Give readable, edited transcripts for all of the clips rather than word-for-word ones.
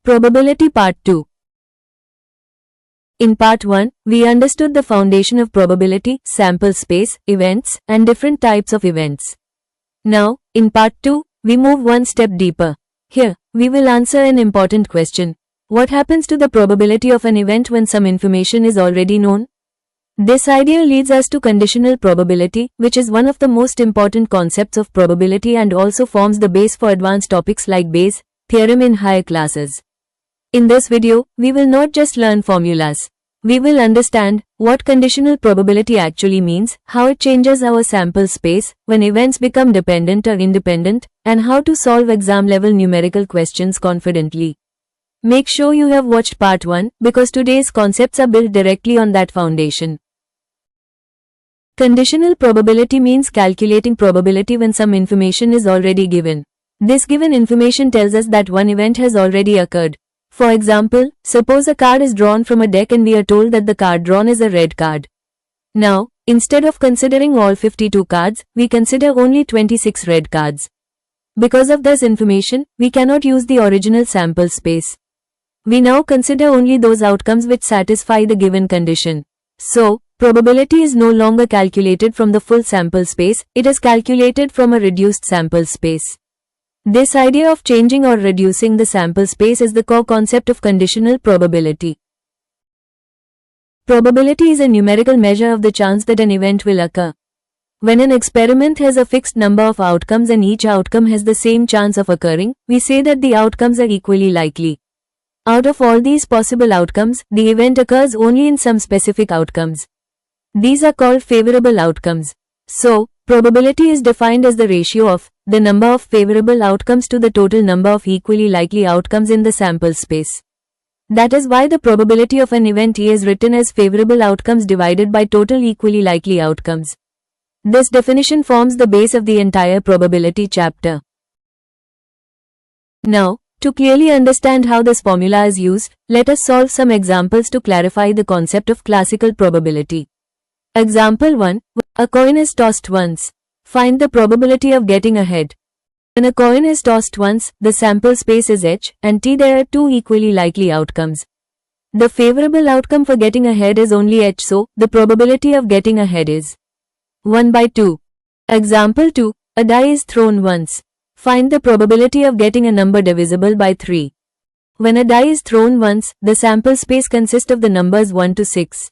Probability Part 2. In Part 1, we understood the foundation of probability, sample space, events, and different types of events. Now, in Part 2, we move one step deeper. Here, we will answer an important question. What happens to the probability of an event when some information is already known? This idea leads us to conditional probability, which is one of the most important concepts of probability and also forms the base for advanced topics like Bayes' theorem in higher classes. In this video, we will not just learn formulas. We will understand what conditional probability actually means, how it changes our sample space, when events become dependent or independent, and how to solve exam-level numerical questions confidently. Make sure you have watched Part 1, because today's concepts are built directly on that foundation. Conditional probability means calculating probability when some information is already given. This given information tells us that one event has already occurred. For example, suppose a card is drawn from a deck and we are told that the card drawn is a red card. Now, instead of considering all 52 cards, we consider only 26 red cards. Because of this information, we cannot use the original sample space. We now consider only those outcomes which satisfy the given condition. So, probability is no longer calculated from the full sample space, it is calculated from a reduced sample space. This idea of changing or reducing the sample space is the core concept of conditional probability. Probability is a numerical measure of the chance that an event will occur. When an experiment has a fixed number of outcomes and each outcome has the same chance of occurring, we say that the outcomes are equally likely. Out of all these possible outcomes, the event occurs only in some specific outcomes. These are called favorable outcomes. So, probability is defined as the ratio of the number of favorable outcomes to the total number of equally likely outcomes in the sample space. That is why the probability of an event A is written as favorable outcomes divided by total equally likely outcomes. This definition forms the base of the entire probability chapter. Now, to clearly understand how this formula is used, let us solve some examples to clarify the concept of classical probability. Example 1. A coin is tossed once. Find the probability of getting a head. When a coin is tossed once, the sample space is H and T. There are two equally likely outcomes. The favorable outcome for getting a head is only H, so the probability of getting a head is 1 by 2. Example 2. A die is thrown once. Find the probability of getting a number divisible by 3. When a die is thrown once, the sample space consists of the numbers 1 to 6.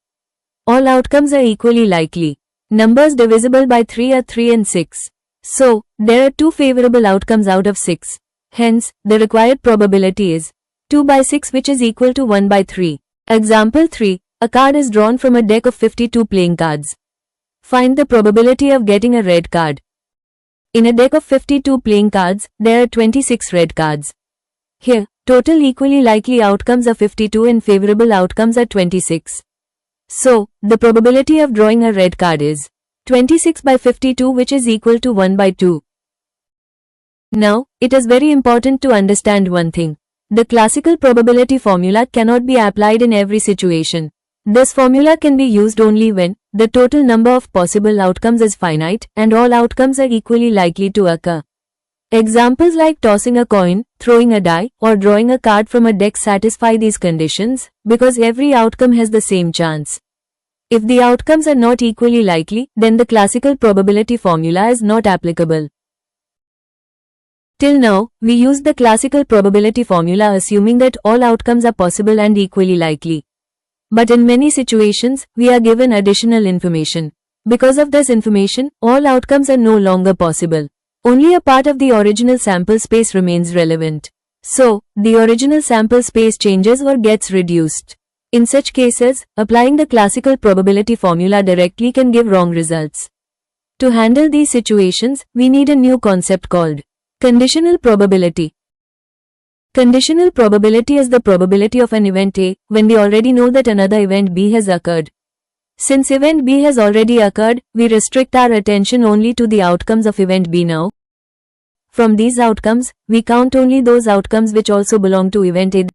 All outcomes are equally likely. Numbers divisible by 3 are 3 and 6. So, there are two favorable outcomes out of 6. Hence, the required probability is 2 by 6, which is equal to 1 by 3. Example 3. A card is drawn from a deck of 52 playing cards. Find the probability of getting a red card. In a deck of 52 playing cards, there are 26 red cards. Here, total equally likely outcomes are 52 and favorable outcomes are 26. So, the probability of drawing a red card is 26 by 52, which is equal to 1 by 2. Now, it is very important to understand one thing. The classical probability formula cannot be applied in every situation. This formula can be used only when the total number of possible outcomes is finite and all outcomes are equally likely to occur. Examples like tossing a coin, throwing a die, or drawing a card from a deck satisfy these conditions because every outcome has the same chance. If the outcomes are not equally likely, then the classical probability formula is not applicable. Till now, we used the classical probability formula assuming that all outcomes are possible and equally likely. But in many situations, we are given additional information. Because of this information, all outcomes are no longer possible. Only a part of the original sample space remains relevant. So, the original sample space changes or gets reduced. In such cases, applying the classical probability formula directly can give wrong results. To handle these situations, we need a new concept called conditional probability. Conditional probability is the probability of an event A when we already know that another event B has occurred. Since event B has already occurred, we restrict our attention only to the outcomes of event B now. From these outcomes, we count only those outcomes which also belong to event A.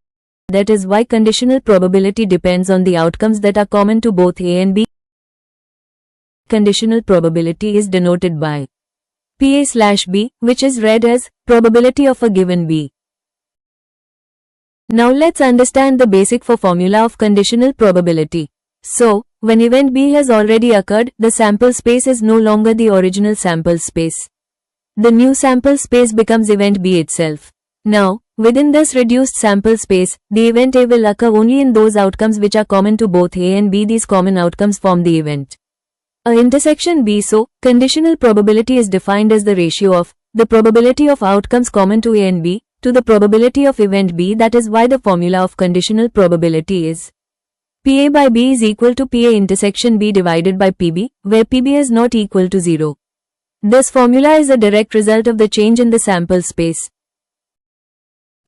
That is why conditional probability depends on the outcomes that are common to both A and B. Conditional probability is denoted by PA/B, which is read as probability of a given B. Now let's understand the basic formula of conditional probability. So, when event B has already occurred, the sample space is no longer the original sample space. The new sample space becomes event B itself. Now, within this reduced sample space, the event A will occur only in those outcomes which are common to both A and B. These common outcomes form the event A intersection B. So, conditional probability is defined as the ratio of the probability of outcomes common to A and B to the probability of event B. That is why the formula of conditional probability is PA by B is equal to PA intersection B divided by PB, where PB is not equal to 0. This formula is a direct result of the change in the sample space.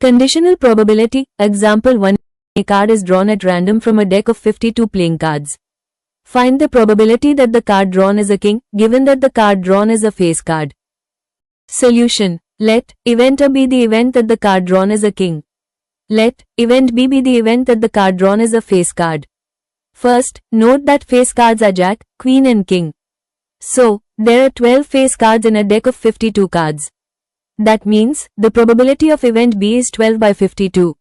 Conditional probability. Example 1. A card is drawn at random from a deck of 52 playing cards. Find the probability that the card drawn is a king, given that the card drawn is a face card. Solution. Let event A be the event that the card drawn is a king. Let event B be the event that the card drawn is a face card. First, note that face cards are Jack, Queen and King. So, there are 12 face cards in a deck of 52 cards. That means, the probability of event B is 12 by 52.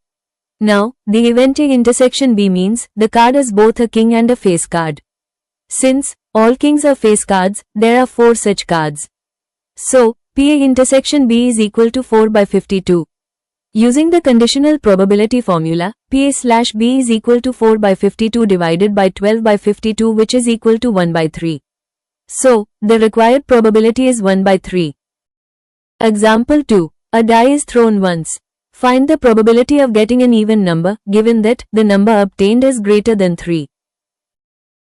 Now, the event A intersection B means, the card is both a king and a face card. Since, all kings are face cards, there are 4 such cards. So, PA intersection B is equal to 4 by 52. Using the conditional probability formula, PA/B is equal to 4 by 52 divided by 12 by 52, which is equal to 1 by 3. So, the required probability is 1 by 3. Example 2. A die is thrown once. Find the probability of getting an even number, given that the number obtained is greater than 3.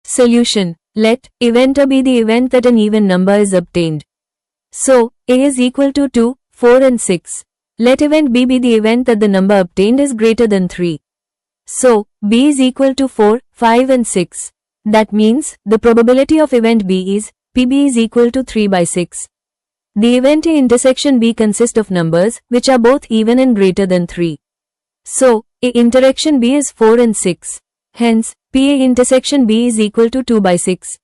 Solution. Let event A be the event that an even number is obtained. So, A is equal to 2, 4 and 6. Let event B be the event that the number obtained is greater than 3. So, B is equal to 4, 5 and 6. That means, the probability of event B is, PB is equal to 3 by 6. The event A intersection B consists of numbers, which are both even and greater than 3. So, A interaction B is 4 and 6. Hence, PA intersection B is equal to 2 by 6.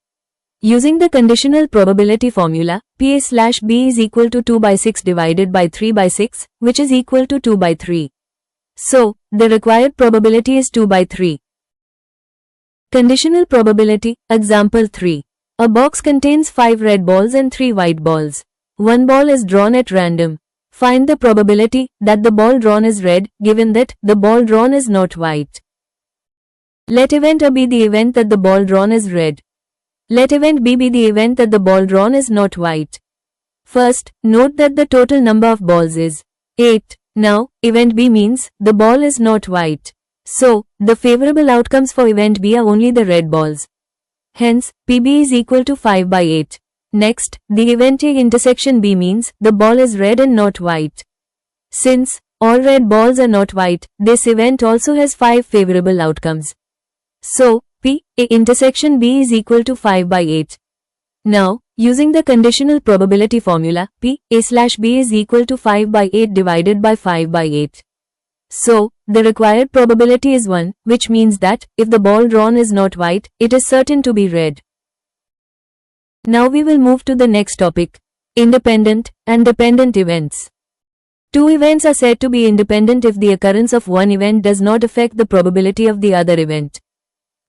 Using the conditional probability formula, PA/B is equal to 2 by 6 divided by 3 by 6, which is equal to 2 by 3. So, the required probability is 2 by 3. Conditional probability. Example 3. A box contains 5 red balls and 3 white balls. One ball is drawn at random. Find the probability that the ball drawn is red, given that the ball drawn is not white. Let event A be the event that the ball drawn is red. Let event B be the event that the ball drawn is not white. First, note that the total number of balls is 8. Now, event B means the ball is not white. So, the favorable outcomes for event B are only the red balls. Hence, PB is equal to 5 by 8. Next, the event A intersection B means the ball is red and not white. Since all red balls are not white, this event also has 5 favorable outcomes. So, P A intersection B is equal to 5 by 8. Now, using the conditional probability formula, PA/B is equal to 5 by 8 divided by 5 by 8. So, the required probability is 1, which means that, if the ball drawn is not white, it is certain to be red. Now we will move to the next topic, independent and dependent events. Two events are said to be independent if the occurrence of one event does not affect the probability of the other event.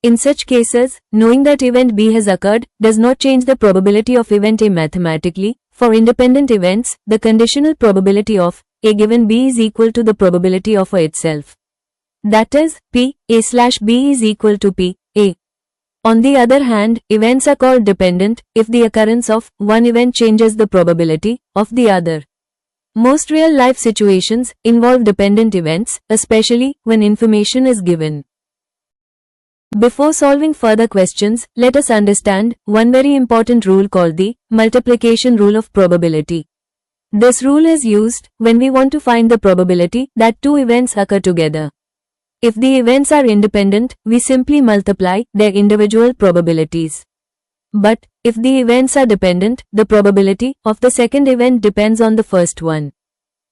In such cases, knowing that event B has occurred does not change the probability of event A mathematically. For independent events, the conditional probability of A given B is equal to the probability of A itself. That is, PA/B is equal to PA. On the other hand, events are called dependent if the occurrence of one event changes the probability of the other. Most real-life situations involve dependent events, especially when information is given. Before solving further questions, let us understand one very important rule called the multiplication rule of probability. This rule is used when we want to find the probability that two events occur together. If the events are independent, we simply multiply their individual probabilities. But, if the events are dependent, the probability of the second event depends on the first one.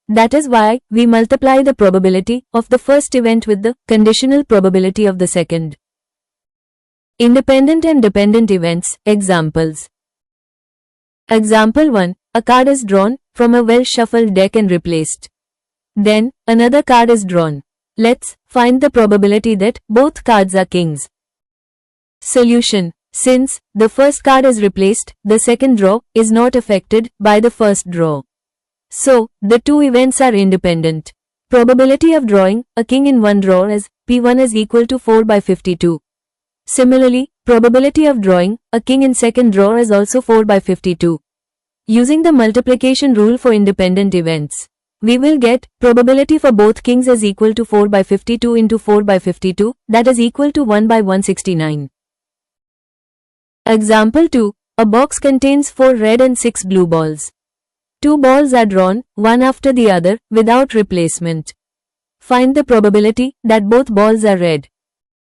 That is why we multiply the probability of the first event with the conditional probability of the second. Independent and dependent events. Examples. Example 1. A card is drawn from a well-shuffled deck and replaced. Then, another card is drawn. Let's find the probability that both cards are kings. Solution. Since the first card is replaced, the second draw is not affected by the first draw. So, the two events are independent. Probability of drawing a king in one draw is P1 is equal to 4 by 52. Similarly, probability of drawing a king in second draw is also 4 by 52. Using the multiplication rule for independent events, we will get probability for both kings is equal to 4 by 52 into 4 by 52, that is equal to 1 by 169. Example 2. A box contains 4 red and 6 blue balls. Two balls are drawn, one after the other, without replacement. Find the probability that both balls are red.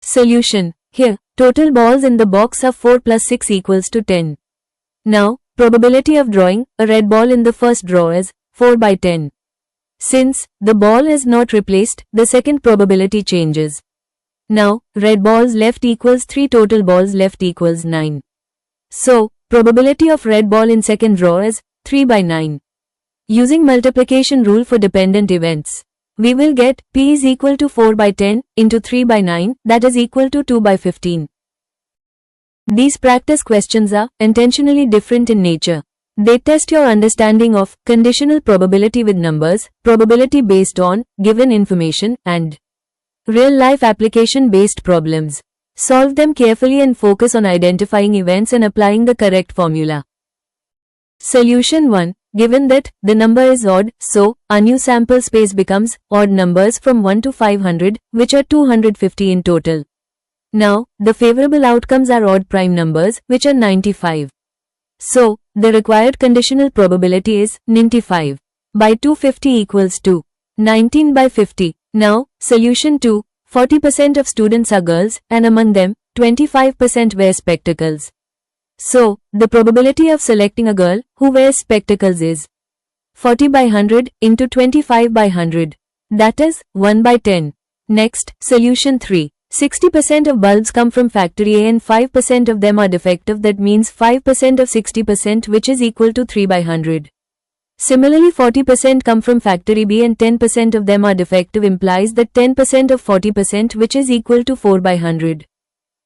Solution. Here, total balls in the box are 4 plus 6 equals to 10. Now, probability of drawing a red ball in the first draw is 4 by 10. Since the ball is not replaced, the second probability changes. Now, red balls left equals 3, total balls left equals 9. So, probability of red ball in second draw is 3 by 9. Using multiplication rule for dependent events, we will get P is equal to 4 by 10 into 3 by 9, that is equal to 2 by 15. These practice questions are intentionally different in nature. They test your understanding of conditional probability with numbers, probability based on given information, and real-life application-based problems. Solve them carefully and focus on identifying events and applying the correct formula. Solution 1. Given that the number is odd, so our new sample space becomes odd numbers from 1 to 500, which are 250 in total. Now, the favorable outcomes are odd prime numbers, which are 95. So, the required conditional probability is 95 by 250 equals to 19 by 50. Now, solution 2. 40% of students are girls, and among them, 25% wear spectacles. So, the probability of selecting a girl who wears spectacles is 40 by 100 into 25 by 100. That is 1 by 10. Next, solution 3. 60% of bulbs come from factory A and 5% of them are defective, that means 5% of 60%, which is equal to 3 by 100. Similarly, 40% come from factory B and 10% of them are defective, implies that 10% of 40%, which is equal to 4 by 100.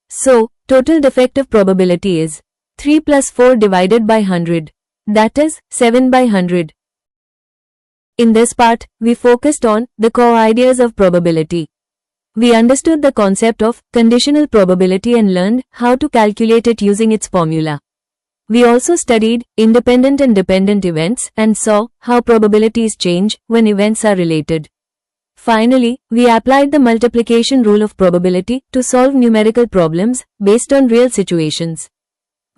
So, total defective probability is 3 plus 4 divided by 100. That is 7 by 100. In this part, we focused on the core ideas of probability. We understood the concept of conditional probability and learned how to calculate it using its formula. We also studied independent and dependent events and saw how probabilities change when events are related. Finally, we applied the multiplication rule of probability to solve numerical problems based on real situations.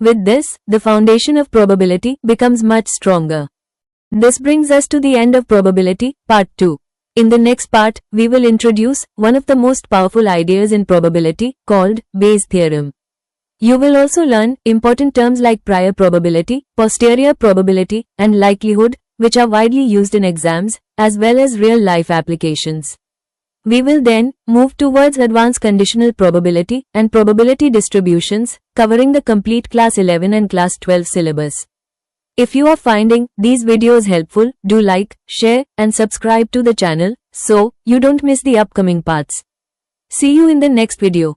With this, the foundation of probability becomes much stronger. This brings us to the end of probability, part 2. In the next part, we will introduce one of the most powerful ideas in probability called Bayes' theorem. You will also learn important terms like prior probability, posterior probability, and likelihood, which are widely used in exams, as well as real-life applications. We will then move towards advanced conditional probability and probability distributions, covering the complete Class 11 and Class 12 syllabus. If you are finding these videos helpful, do like, share, and subscribe to the channel, so you don't miss the upcoming parts. See you in the next video.